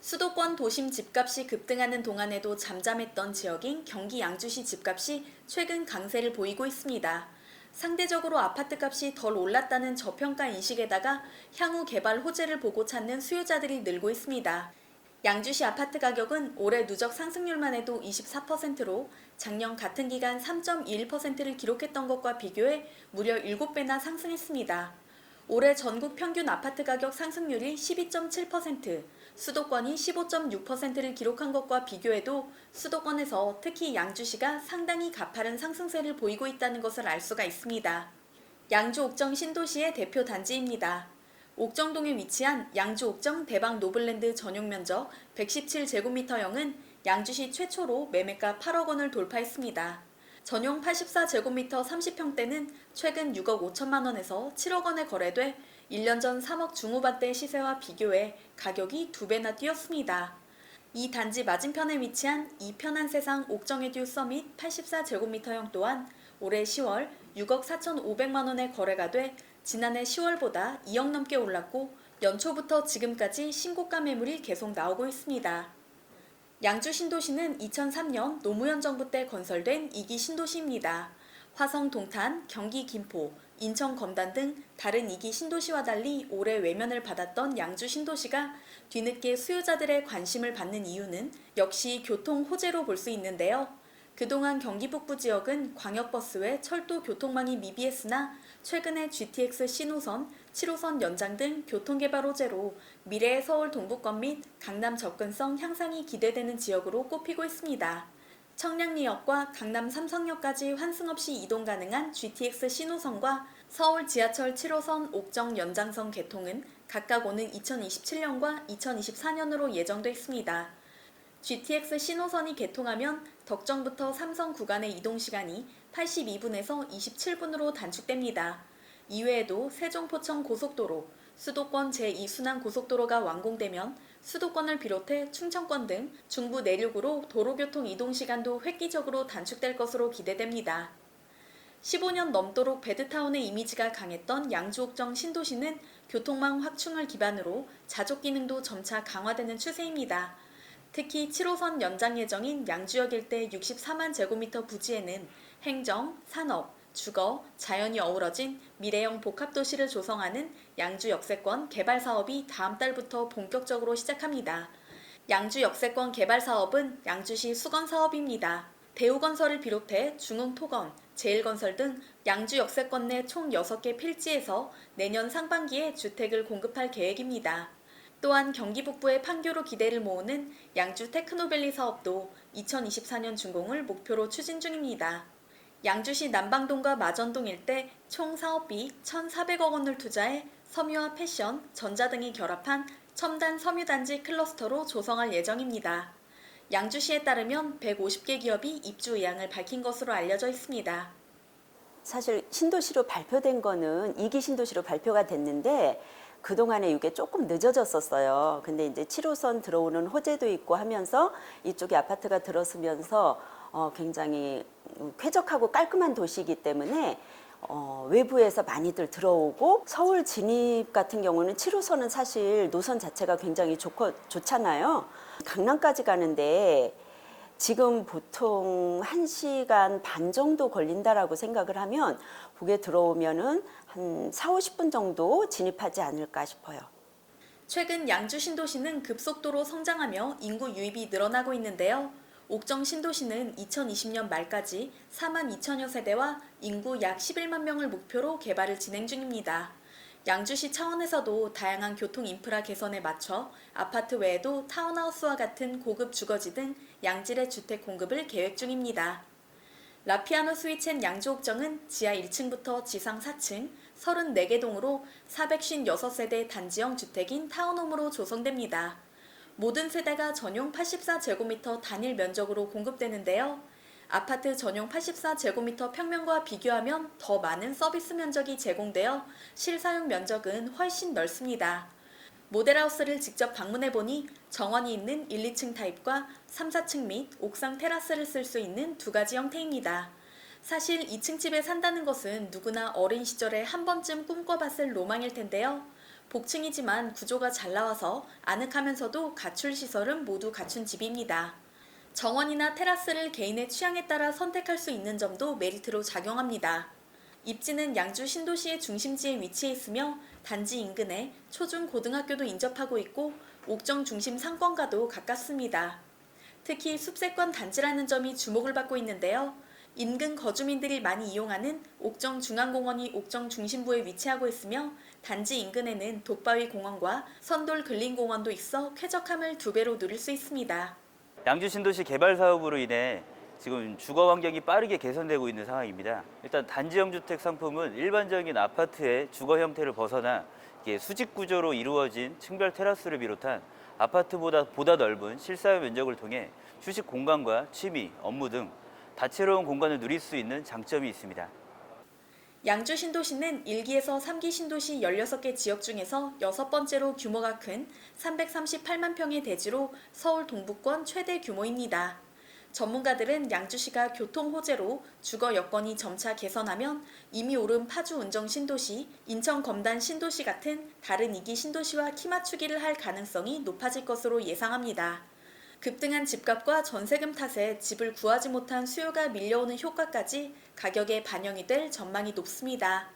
수도권 도심 집값이 급등하는 동안에도 잠잠했던 지역인 경기 양주시 집값이 최근 강세를 보이고 있습니다. 상대적으로 아파트값이 덜 올랐다는 저평가 인식에다가 향후 개발 호재를 보고 찾는 수요자들이 늘고 있습니다. 양주시 아파트 가격은 올해 누적 상승률만 해도 24%로 작년 같은 기간 3.21%를 기록했던 것과 비교해 무려 7배나 상승했습니다. 올해 전국 평균 아파트 가격 상승률이 12.7%, 수도권이 15.6%를 기록한 것과 비교해도 수도권에서 특히 양주시가 상당히 가파른 상승세를 보이고 있다는 것을 알 수가 있습니다. 양주 옥정 신도시의 대표 단지입니다. 옥정동에 위치한 양주 옥정 대방 노블랜드 전용 면적 117제곱미터형은 양주시 최초로 매매가 8억 원을 돌파했습니다. 전용 84제곱미터 30평대는 최근 6억 5천만 원에서 7억 원에 거래돼 1년 전 3억 중후반대 시세와 비교해 가격이 2배나 뛰었습니다. 이 단지 맞은편에 위치한 이 편한 세상 옥정에듀 서밋 84제곱미터형 또한 올해 10월 6억 4,500만 원에 거래가 돼 지난해 10월보다 2억 넘게 올랐고 연초부터 지금까지 신고가 매물이 계속 나오고 있습니다. 양주 신도시는 2003년 노무현 정부 때 건설된 2기 신도시입니다. 화성 동탄, 경기 김포, 인천 검단 등 다른 2기 신도시와 달리 오래 외면을 받았던 양주 신도시가 뒤늦게 수요자들의 관심을 받는 이유는 역시 교통 호재로 볼 수 있는데요. 그동안 경기 북부 지역은 광역버스 외 철도 교통망이 미비했으나 최근에 GTX 신호선, 7호선 연장 등 교통개발 호재로 미래의 서울 동부권 및 강남 접근성 향상이 기대되는 지역으로 꼽히고 있습니다. 청량리역과 강남 삼성역까지 환승 없이 이동 가능한 GTX 신호선과 서울 지하철 7호선 옥정 연장선 개통은 각각 오는 2027년과 2024년으로 예정돼 있습니다. GTX 신호선이 개통하면 덕정부터 삼성 구간의 이동시간이 82분에서 27분으로 단축됩니다. 이외에도 세종포천 고속도로, 수도권 제2순환 고속도로가 완공되면 수도권을 비롯해 충청권 등 중부 내륙으로 도로교통 이동시간도 획기적으로 단축될 것으로 기대됩니다. 15년 넘도록 배드타운의 이미지가 강했던 양주옥정 신도시는 교통망 확충을 기반으로 자족 기능도 점차 강화되는 추세입니다. 특히 7호선 연장 예정인 양주역 일대 64만 제곱미터 부지에는 행정, 산업, 주거, 자연이 어우러진 미래형 복합도시를 조성하는 양주 역세권 개발 사업이 다음 달부터 본격적으로 시작합니다. 양주 역세권 개발 사업은 양주시 수건 사업입니다. 대우건설을 비롯해 중흥토건, 제일건설 등 양주 역세권 내 총 6개 필지에서 내년 상반기에 주택을 공급할 계획입니다. 또한 경기 북부의 판교로 기대를 모으는 양주 테크노밸리 사업도 2024년 준공을 목표로 추진 중입니다. 양주시 남방동과 마전동 일대 총 사업비 1,400억 원을 투자해 섬유와 패션, 전자 등이 결합한 첨단 섬유단지 클러스터로 조성할 예정입니다. 양주시에 따르면 150개 기업이 입주 의향을 밝힌 것으로 알려져 있습니다. 사실 신도시로 발표된 거는 2기 신도시로 발표가 됐는데 그동안에 이게 조금 늦어졌었어요. 근데 이제 7호선 들어오는 호재도 있고 하면서 이쪽에 아파트가 들어서면서 굉장히 쾌적하고 깔끔한 도시이기 때문에 외부에서 많이들 들어오고 서울 진입 같은 경우는 7호선은 사실 노선 자체가 굉장히 좋잖아요. 강남까지 가는데 지금 보통 1시간 반 정도 걸린다라고 생각을 하면 거기에 들어오면은 한 4, 50분 정도 진입하지 않을까 싶어요. 최근 양주 신도시는 급속도로 성장하며 인구 유입이 늘어나고 있는데요. 옥정 신도시는 2020년 말까지 4만 2천여 세대와 인구 약 11만 명을 목표로 개발을 진행 중입니다. 양주시 차원에서도 다양한 교통 인프라 개선에 맞춰 아파트 외에도 타운하우스와 같은 고급 주거지 등 양질의 주택 공급을 계획 중입니다. 라피아노 스위첸 양주옥정은 지하 1층부터 지상 4층 34개 동으로 456세대 단지형 주택인 타운홈으로 조성됩니다. 모든 세대가 전용 84제곱미터 단일 면적으로 공급되는데요. 아파트 전용 84제곱미터 평면과 비교하면 더 많은 서비스 면적이 제공되어 실사용 면적은 훨씬 넓습니다. 모델하우스를 직접 방문해보니 정원이 있는 1, 2층 타입과 3, 4층 및 옥상 테라스를 쓸 수 있는 두 가지 형태입니다. 사실 2층 집에 산다는 것은 누구나 어린 시절에 한 번쯤 꿈꿔봤을 로망일 텐데요. 복층이지만 구조가 잘 나와서 아늑하면서도 가출 시설은 모두 갖춘 집입니다. 정원이나 테라스를 개인의 취향에 따라 선택할 수 있는 점도 메리트로 작용합니다. 입지는 양주 신도시의 중심지에 위치해 있으며 단지 인근에 초중 고등학교도 인접하고 있고 옥정 중심 상권과도 가깝습니다. 특히 숲세권 단지라는 점이 주목을 받고 있는데요. 인근 거주민들이 많이 이용하는 옥정 중앙공원이 옥정 중심부에 위치하고 있으며 단지 인근에는 독바위 공원과 선돌 근린공원도 있어 쾌적함을 2배로 누릴 수 있습니다. 양주 신도시 개발 사업으로 인해 지금 주거 환경이 빠르게 개선되고 있는 상황입니다. 일단 단지형 주택 상품은 일반적인 아파트의 주거 형태를 벗어나 이게 수직 구조로 이루어진 층별 테라스를 비롯한 아파트보다 넓은 실사용 면적을 통해 휴식 공간과 취미, 업무 등 다채로운 공간을 누릴 수 있는 장점이 있습니다. 양주 신도시는 1기에서 3기 신도시 16개 지역 중에서 6번째로 규모가 큰 338만 평의 대지로 서울 동부권 최대 규모입니다. 전문가들은 양주시가 교통 호재로 주거 여건이 점차 개선하면 이미 오른 파주 운정 신도시, 인천 검단 신도시 같은 다른 2기 신도시와 키 맞추기를 할 가능성이 높아질 것으로 예상합니다. 급등한 집값과 전세금 탓에 집을 구하지 못한 수요가 밀려오는 효과까지 가격에 반영이 될 전망이 높습니다.